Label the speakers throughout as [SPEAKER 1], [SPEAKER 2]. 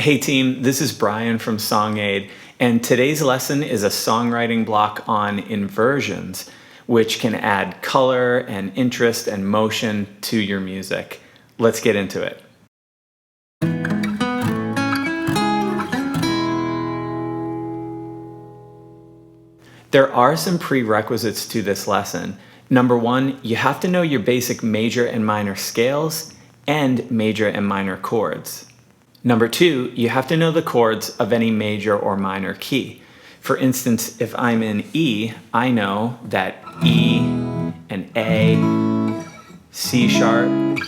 [SPEAKER 1] Hey team, this is Brian from SongAid, and today's lesson is a songwriting block on inversions, which can add color and interest and motion to your music. Let's get into it. There are some prerequisites to this lesson. Number one, you have to know your basic major and minor scales and major and minor chords. Number two, you have to know the chords of any major or minor key. For instance, if I'm in E, I know that E and A, C sharp,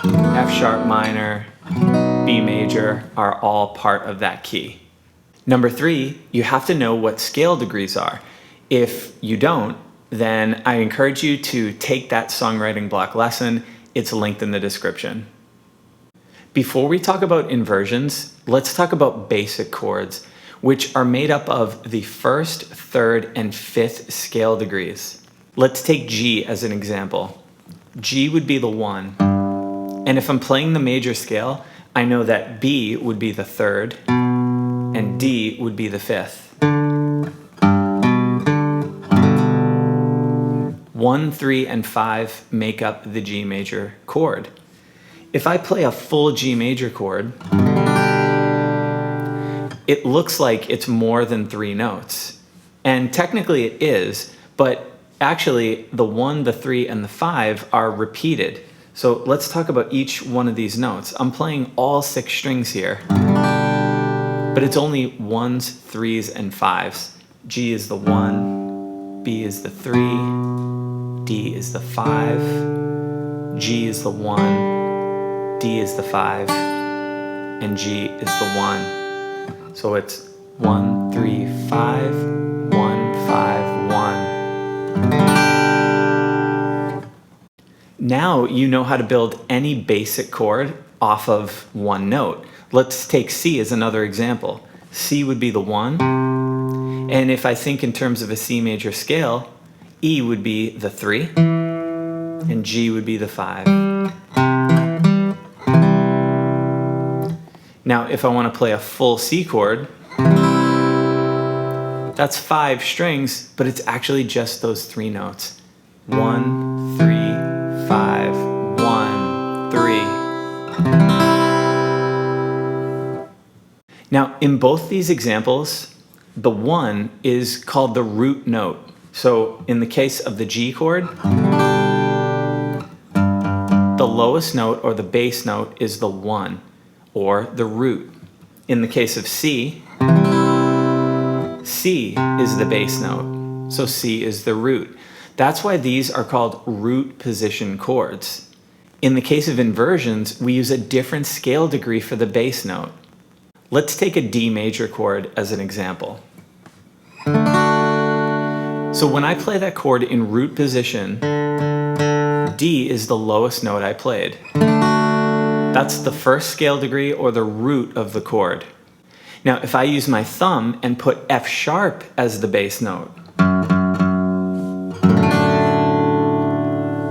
[SPEAKER 1] F sharp minor, B major are all part of that key. Number three, you have to know what scale degrees are. If you don't, then I encourage you to take that songwriting block lesson. It's linked in the description. Before we talk about inversions, let's talk about basic chords, which are made up of the first, third, and fifth scale degrees. Let's take G as an example. G would be the 1. And if I'm playing the major scale, I know that B would be the 3rd and D would be the 5th. 1, 3, and 5 make up the G major chord. If I play a full G major chord, it looks like it's more than 3 notes. And technically it is, but actually the 1, the 3, and the 5 are repeated. So let's talk about each one of these notes. I'm playing all 6 strings here, but it's only 1s, 3s, and 5s. G is the 1, B is the 3, D is the 5, G is the 1, D is the 5, and G is the 1. So it's 1, 3, 5, 1, 5, 1. Now you know how to build any basic chord off of one note. Let's take C as another example. C would be the 1, and if I think in terms of a C major scale, E would be the 3, and G would be the 5. Now, if I want to play a full C chord, that's 5 strings, but it's actually just those 3 notes. 1, 3, 5, 1, 3. Now, in both these examples, the 1 is called the root note. So in the case of the G chord, the lowest note or the bass note is the 1. Or the root. In the case of C, C is the bass note, so C is the root. That's why these are called root position chords. In the case of inversions, we use a different scale degree for the bass note. Let's take a D major chord as an example. So when I play that chord in root position, D is the lowest note I played. That's the first scale degree or the root of the chord. Now, if I use my thumb and put F sharp as the bass note,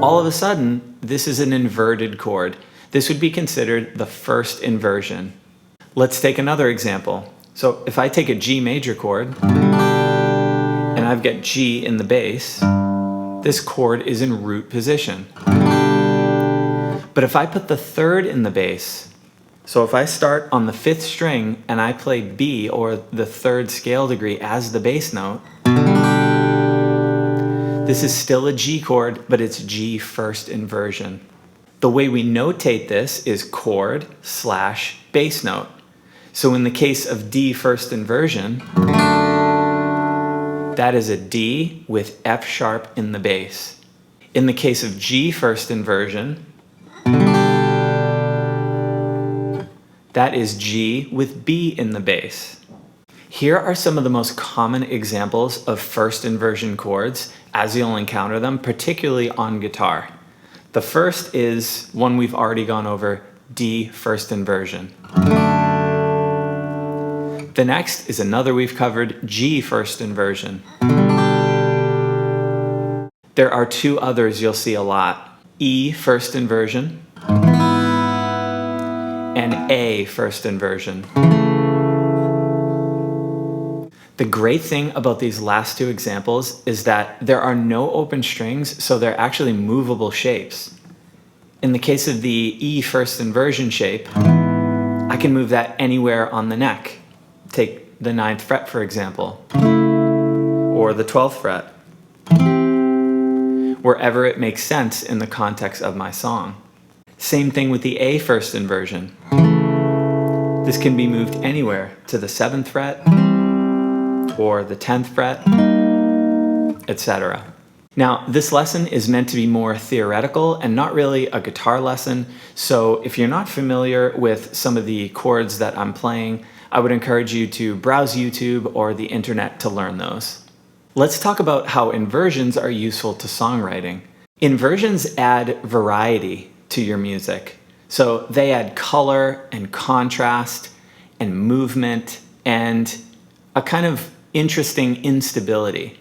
[SPEAKER 1] all of a sudden, this is an inverted chord. This would be considered the first inversion. Let's take another example. So if I take a G major chord, and I've got G in the bass, this chord is in root position. But if I put the 3rd in the bass, so if I start on the 5th string and I play B or the 3rd scale degree as the bass note, this is still a G chord, but it's G first inversion. The way we notate this is chord / bass note. So in the case of D first inversion, that is a D with F sharp in the bass. In the case of G first inversion, that is G with B in the bass. Here are some of the most common examples of first inversion chords as you'll encounter them, particularly on guitar. The first is one we've already gone over, D first inversion. The next is another we've covered, G first inversion. There are 2 others you'll see a lot, E first inversion and A first inversion. The great thing about these last two examples is that there are no open strings, so they're actually movable shapes. In the case of the E first inversion shape, I can move that anywhere on the neck. Take the 9th fret, for example, or the 12th fret, wherever it makes sense in the context of my song. Same thing with the A first inversion. This can be moved anywhere to the 7th fret, or the 10th fret, etc. Now, this lesson is meant to be more theoretical and not really a guitar lesson, so if you're not familiar with some of the chords that I'm playing, I would encourage you to browse YouTube or the internet to learn those. Let's talk about how inversions are useful to songwriting. Inversions add variety to your music. So they add color and contrast and movement and a kind of interesting instability.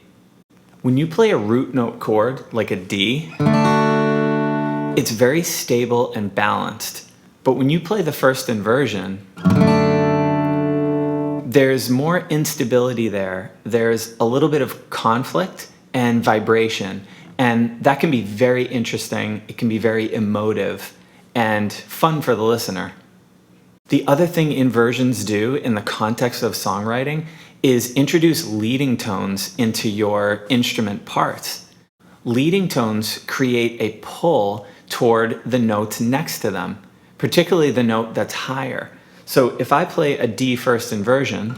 [SPEAKER 1] When you play a root note chord like a D, it's very stable and balanced. But when you play the first inversion, there's more instability there. There's a little bit of conflict and vibration, and that can be very interesting. It can be very emotive and fun for the listener. The other thing inversions do in the context of songwriting is introduce leading tones into your instrument parts. Leading tones create a pull toward the notes next to them, particularly the note that's higher. So if I play a D first inversion,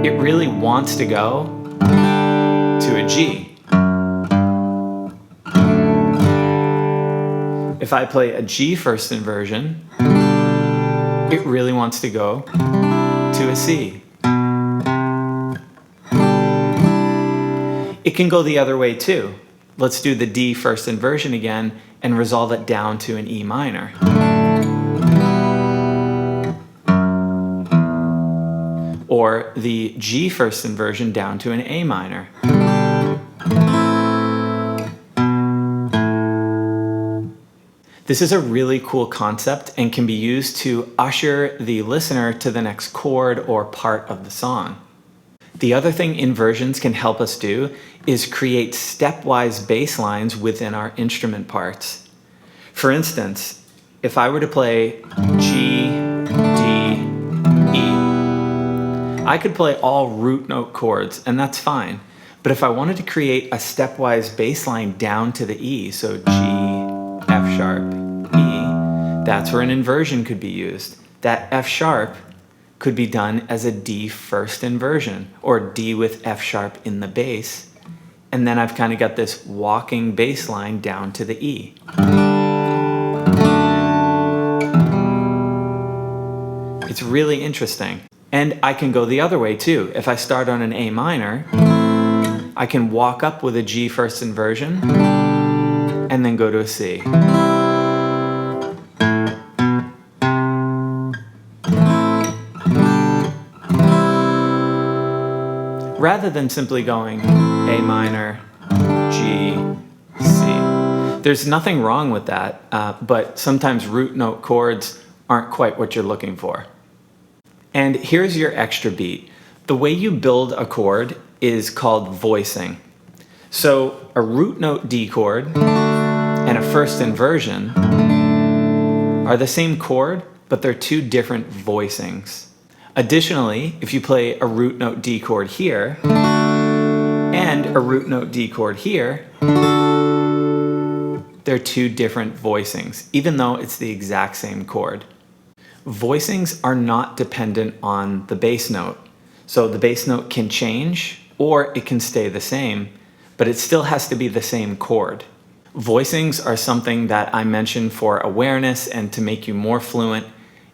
[SPEAKER 1] it really wants to go to a G. If I play a G first inversion, it really wants to go to a C. It can go the other way too. Let's do the D first inversion again and resolve it down to an E minor. Or the G first inversion down to an A minor. This is a really cool concept and can be used to usher the listener to the next chord or part of the song. The other thing inversions can help us do is create stepwise bass lines within our instrument parts. For instance, if I were to play G, D, E, I could play all root note chords, and that's fine. But if I wanted to create a stepwise bass line down to the E, so G, F sharp, E, that's where an inversion could be used. That F sharp could be done as a D first inversion, or D with F sharp in the bass, and then I've kind of got this walking bass line down to the E. It's really interesting. And I can go the other way too. If I start on an A minor, I can walk up with a G first inversion and then go to a C. Rather than simply going A minor, G, C. There's nothing wrong with that, but sometimes root note chords aren't quite what you're looking for. And here's your extra beat. The way you build a chord is called voicing. So a root note D chord and a first inversion are the same chord, but they're two different voicings. Additionally, if you play a root note D chord here and a root note D chord here, they're two different voicings, even though it's the exact same chord. Voicings are not dependent on the bass note. So the bass note can change or it can stay the same, but it still has to be the same chord. Voicings are something that I mention for awareness and to make you more fluent.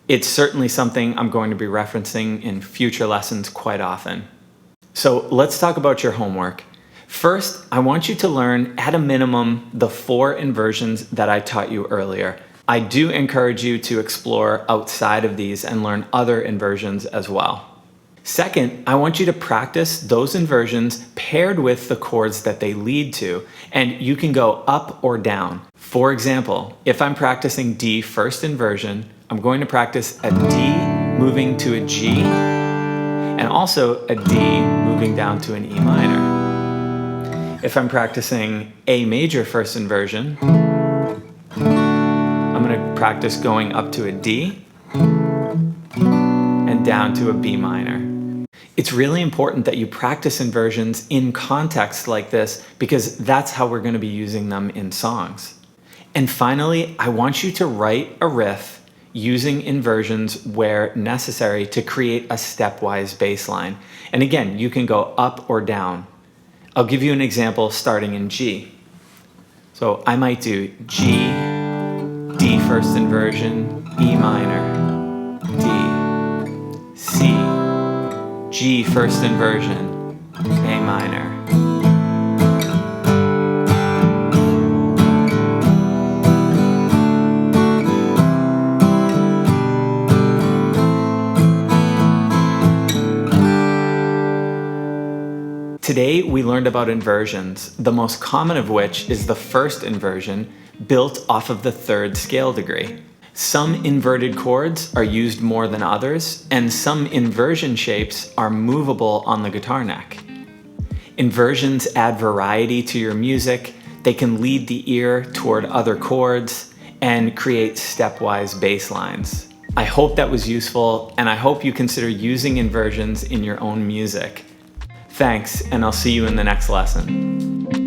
[SPEAKER 1] It's certainly something I'm going to be referencing in future lessons quite often. So let's talk about your homework. First, I want you to learn at a minimum the 4 inversions that I taught you earlier. I do encourage you to explore outside of these and learn other inversions as well. Second, I want you to practice those inversions paired with the chords that they lead to, and you can go up or down. For example, if I'm practicing D first inversion, I'm going to practice a D moving to a G, and and also a D moving down to an E minor. If I'm practicing A major first inversion, I'm going to practice going up to a D and down to a B minor. It's really important that you practice inversions in context like this because that's how we're going to be using them in songs. And finally, I want you to write a riff using inversions where necessary to create a stepwise bass line. And again, you can go up or down. I'll give you an example starting in G. So I might do G, D first inversion, E minor, D, C, G first inversion, A minor. Today we learned about inversions, the most common of which is the first inversion, built off of the third scale degree. Some inverted chords are used more than others, and some inversion shapes are movable on the guitar neck. Inversions add variety to your music, they can lead the ear toward other chords, and create stepwise bass lines. I hope that was useful, and I hope you consider using inversions in your own music. Thanks, and I'll see you in the next lesson.